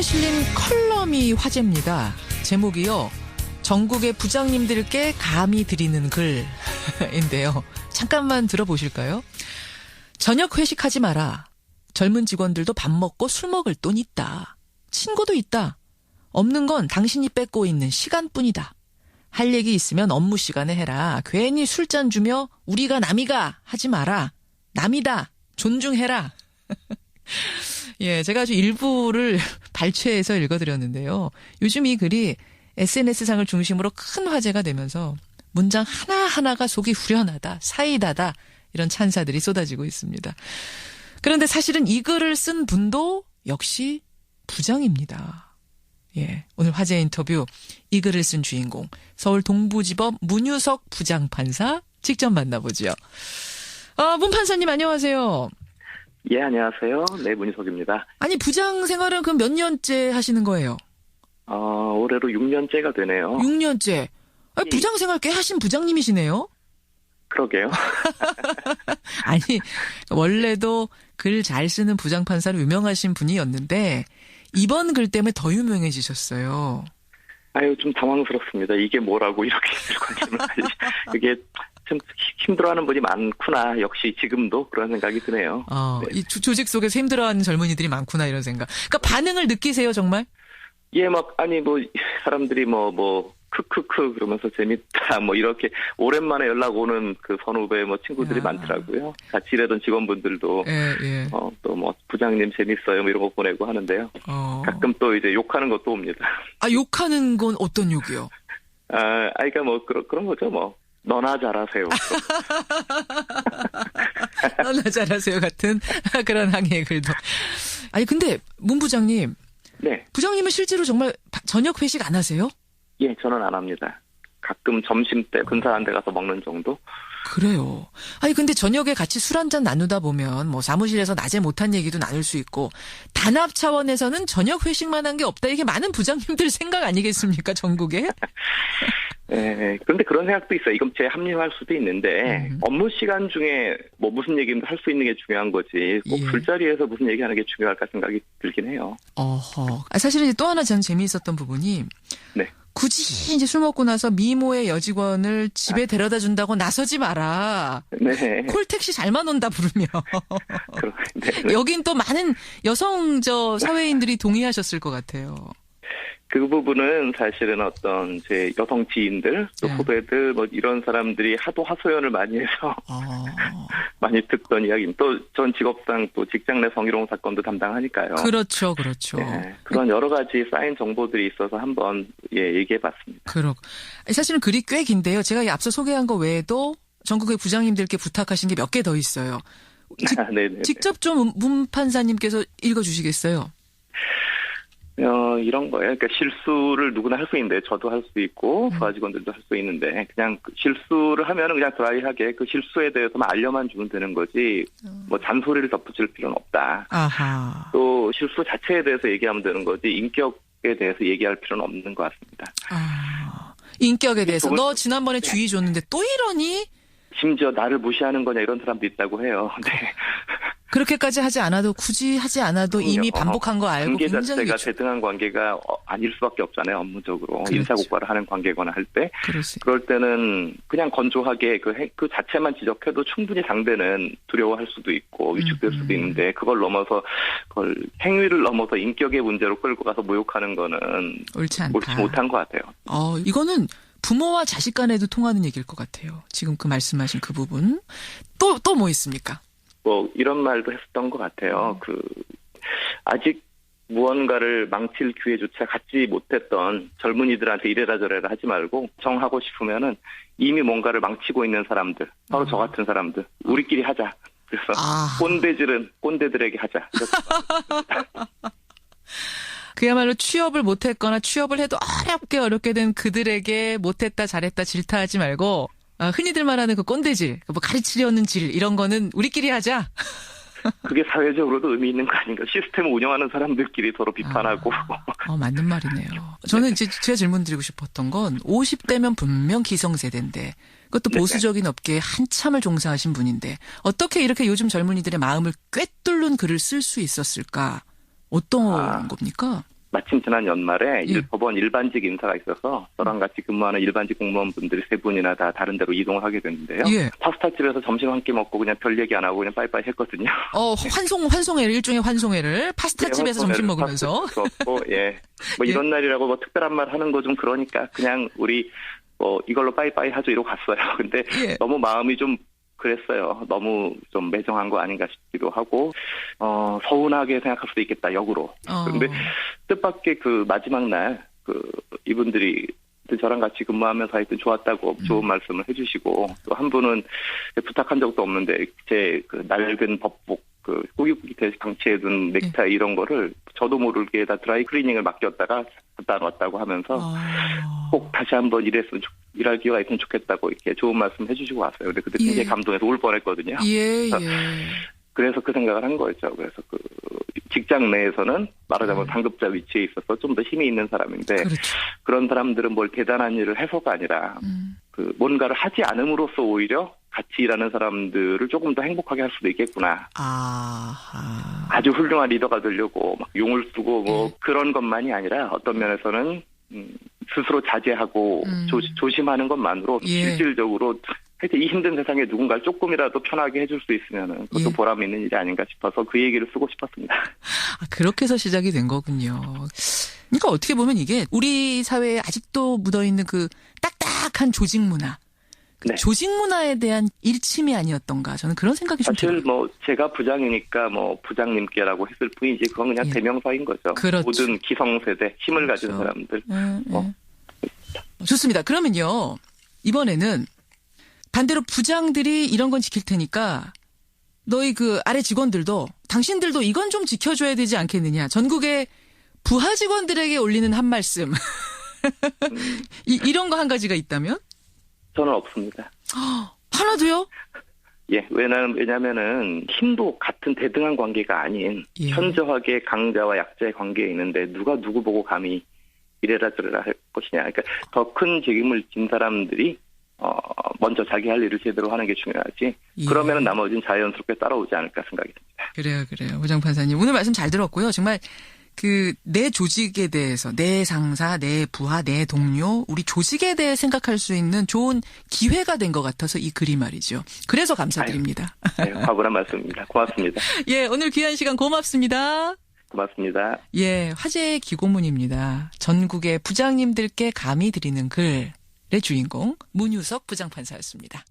실린 컬럼이 화제입니다. 제목이요. 전국의 부장님들께 감히 드리는 글인데요. 잠깐만 들어보실까요? 저녁 회식하지 마라. 젊은 직원들도 밥 먹고 술 먹을 돈 있다. 친구도 있다. 없는 건 당신이 뺏고 있는 시간뿐이다. 할 얘기 있으면 업무 시간에 해라. 괜히 술잔 주며 우리가 남이가 하지 마라. 남이다. 존중해라. 예, 제가 아주 일부를 발췌해서 읽어드렸는데요. 요즘 이 글이 SNS상을 중심으로 큰 화제가 되면서 문장 하나하나가 속이 후련하다, 사이다다 이런 찬사들이 쏟아지고 있습니다. 그런데 사실은 이 글을 쓴 분도 역시 부장입니다. 예, 오늘 화제 인터뷰 이 글을 쓴 주인공 서울 동부지법 문유석 부장판사 직접 만나보죠. 문 판사님 안녕하세요. 예, 안녕하세요. 네, 문희석입니다. 아니, 부장 생활은 그럼 몇 년째 하시는 거예요? 올해로 6년째가 되네요. 6년째. 아니, 예. 부장 생활 꽤 하신 부장님이시네요? 그러게요. 아니, 원래도 글 잘 쓰는 부장판사로 유명하신 분이었는데, 이번 글 때문에 더 유명해지셨어요. 아유, 좀 당황스럽습니다. 이게 뭐라고 이렇게 관심을 이게 참 힘들어하는 분이 많구나. 역시 지금도 그런 생각이 드네요. 네. 이 조직 속에서 힘들어하는 젊은이들이 많구나 이런 생각. 그러니까 반응을 느끼세요 정말? 예, 사람들이 크크크 그러면서 재밌다 이렇게 오랜만에 연락 오는 그 선후배 친구들이 많더라고요. 같이 일하던 직원분들도 예. 또 부장님 재밌어요 이런 거 보내고 하는데요. 가끔 또 이제 욕하는 것도 옵니다. 욕하는 건 어떤 욕이요? 그러니까 그런 거죠 너나 잘하세요. 너나 잘하세요 같은 그런 항의의 글도. 아니 근데 문 부장님. 네. 부장님은 실제로 정말 저녁 회식 안 하세요? 예, 저는 안 합니다. 가끔 점심 때 근사한 데 가서 먹는 정도? 그래요. 아니 근데 저녁에 같이 술 한잔 나누다 보면 사무실에서 낮에 못한 얘기도 나눌 수 있고 단합 차원에서는 저녁 회식만 한 게 없다. 이게 많은 부장님들 생각 아니겠습니까? 전국에? 네, 그런데 그런 생각도 있어요. 이건 제 합리화할 수도 있는데 업무 시간 중에 무슨 얘기든 할 수 있는 게 중요한 거지 꼭 예. 술자리에서 무슨 얘기하는 게 중요할까 생각이 들긴 해요. 어허. 사실은 또 하나 저는 재미있었던 부분이 네. 굳이 이제 술 먹고 나서 미모의 여직원을 집에 데려다 준다고 나서지 마라. 네. 콜택시 잘만 온다 부르며. 네. 여긴 또 많은 여성 사회인들이 동의하셨을 것 같아요. 그 부분은 사실은 어떤 제 여성 지인들, 또 네. 후배들, 이런 사람들이 하도 하소연을 많이 해서 많이 듣던 이야기입니다. 또 전 직업상 또 직장 내 성희롱 사건도 담당하니까요. 그렇죠. 네, 그런 여러 가지 쌓인 정보들이 있어서 한번 얘기해봤습니다. 사실은 글이 꽤 긴데요. 제가 앞서 소개한 거 외에도 전국의 부장님들께 부탁하신 게 몇 개 더 있어요. 직접 좀 문 판사님께서 읽어주시겠어요? 이런 거예요. 그러니까 실수를 누구나 할 수 있는데, 저도 할 수 있고, 부하 직원들도 할 수 있는데, 그냥 실수를 하면은 그냥 드라이하게 그 실수에 대해서만 알려만 주면 되는 거지, 잔소리를 덧붙일 필요는 없다. 아하. 또 실수 자체에 대해서 얘기하면 되는 거지, 인격에 대해서 얘기할 필요는 없는 것 같습니다. 인격에 대해서. 너 지난번에 주의 줬는데 또 이러니? 심지어 나를 무시하는 거냐 이런 사람도 있다고 해요. 네. 그렇게까지 하지 않아도 굳이 하지 않아도 이미 반복한 거 알고 관계 굉장히 자체가 대등한 관계가 아닐 수밖에 없잖아요. 업무적으로. 그렇죠. 인사고과를 하는 관계거나 할 때. 그럴 때는 그냥 건조하게 그 자체만 지적해도 충분히 상대는 두려워할 수도 있고 위축될 수도 있는데 그걸 행위를 넘어서 인격의 문제로 끌고 가서 모욕하는 거는 옳지 못한 것 같아요. 이거는 부모와 자식 간에도 통하는 얘기일 것 같아요. 지금 그 말씀하신 그 부분. 또 뭐 있습니까? 이런 말도 했었던 것 같아요. 아직 무언가를 망칠 기회조차 갖지 못했던 젊은이들한테 이래라 저래라 하지 말고 정하고 싶으면은 이미 뭔가를 망치고 있는 사람들, 바로 저 같은 사람들, 우리끼리 하자. 그래서 꼰대질은 꼰대들에게 하자. 그야말로 취업을 못했거나 취업을 해도 어렵게 된 그들에게 못했다 잘했다 질타하지 말고 흔히들 말하는 그 꼰대질, 가르치려는 질 이런 거는 우리끼리 하자. 그게 사회적으로도 의미 있는 거 아닌가. 시스템을 운영하는 사람들끼리 서로 비판하고. 맞는 말이네요. 저는 이제 제가 질문 드리고 싶었던 건 50대면 분명 기성세대인데 그것도 보수적인 업계에 한참을 종사하신 분인데 어떻게 이렇게 요즘 젊은이들의 마음을 꿰뚫는 글을 쓸 수 있었을까? 어떤 겁니까? 마침 지난 연말에 법원 일반직 인사가 있어서 저랑 같이 근무하는 일반직 공무원분들이 3분이나 다 다른 데로 이동을 하게 됐는데요. 예. 파스타집에서 점심 한 끼 먹고 그냥 별 얘기 안 하고 그냥 빠이빠이 했거든요. 환송회를, 일종의 환송회를 파스타집에서 점심 먹으면서. 그렇고, 예. 뭐 이런 날이라고 뭐 특별한 말 하는 거 좀 그러니까 그냥 우리 이걸로 빠이빠이 하죠 이러고 갔어요. 근데 너무 마음이 좀 그랬어요. 너무 좀 매정한 거 아닌가 싶기도 하고, 서운하게 생각할 수도 있겠다, 역으로. 근데 뜻밖의 그 마지막 날, 이분들이 저랑 같이 근무하면서 하여튼 좋았다고 좋은 말씀을 해주시고, 또 한 분은 부탁한 적도 없는데, 제 낡은 법복, 꾸깃꾸깃 방치해둔 넥타이 이런 거를 저도 모르게 다 드라이 클리닝을 맡겼다가 갖다 놨다고 하면서 꼭 다시 한번 일할 기회가 있으면 좋겠다고 이렇게 좋은 말씀 해주시고 왔어요. 근데 그때 굉장히 감동해서 울 뻔했거든요. 그래서 그 생각을 한 거였죠. 그래서 직장 내에서는 말하자면 상급자 위치에 있어서 좀 더 힘이 있는 사람인데 그렇죠. 그런 사람들은 뭘 대단한 일을 해서가 아니라 뭔가를 하지 않음으로써 오히려 같이 일하는 사람들을 조금 더 행복하게 할 수도 있겠구나. 아주 훌륭한 리더가 되려고 막 용을 쓰고 그런 것만이 아니라 어떤 면에서는 스스로 자제하고 조심하는 것만으로 실질적으로 하여튼 이 힘든 세상에 누군가를 조금이라도 편하게 해줄 수 있으면 그것도 보람 있는 일이 아닌가 싶어서 그 얘기를 쓰고 싶었습니다. 그렇게 해서 시작이 된 거군요. 그러니까 어떻게 보면 이게 우리 사회에 아직도 묻어있는 그 딱딱한 조직 문화. 네. 조직 문화에 대한 일침이 아니었던가 저는 그런 생각이 좀 들어요. 사실 제가 부장이니까 부장님께라고 했을 뿐이지 그건 그냥 대명사인 거죠. 그렇죠. 모든 기성세대 힘을 가진 사람들. 좋습니다. 그러면요 이번에는 반대로 부장들이 이런 건 지킬 테니까 너희 아래 직원들도 당신들도 이건 좀 지켜줘야 되지 않겠느냐. 전국의 부하 직원들에게 올리는 한 말씀. 이런 거 한 가지가 있다면? 저는 없습니다. 하나도요? 예, 왜냐면은 힘도 같은 대등한 관계가 아닌 현저하게 강자와 약자의 관계에 있는데 누가 누구 보고 감히 이래라 저래라 할 것이냐. 그러니까 더 큰 책임을 진 사람들이 먼저 자기 할 일을 제대로 하는 게 중요하지. 그러면은 나머지는 자연스럽게 따라오지 않을까 생각이 듭니다. 그래요. 오정 판사님. 오늘 말씀 잘 들었고요. 정말 내 조직에 대해서, 내 상사, 내 부하, 내 동료, 우리 조직에 대해 생각할 수 있는 좋은 기회가 된 것 같아서 이 글이 말이죠. 그래서 감사드립니다. 과분한 말씀입니다. 고맙습니다. 예, 오늘 귀한 시간 고맙습니다. 고맙습니다. 예, 화제의 기고문입니다. 전국의 부장님들께 감히 드리는 글의 주인공 문유석 부장판사였습니다.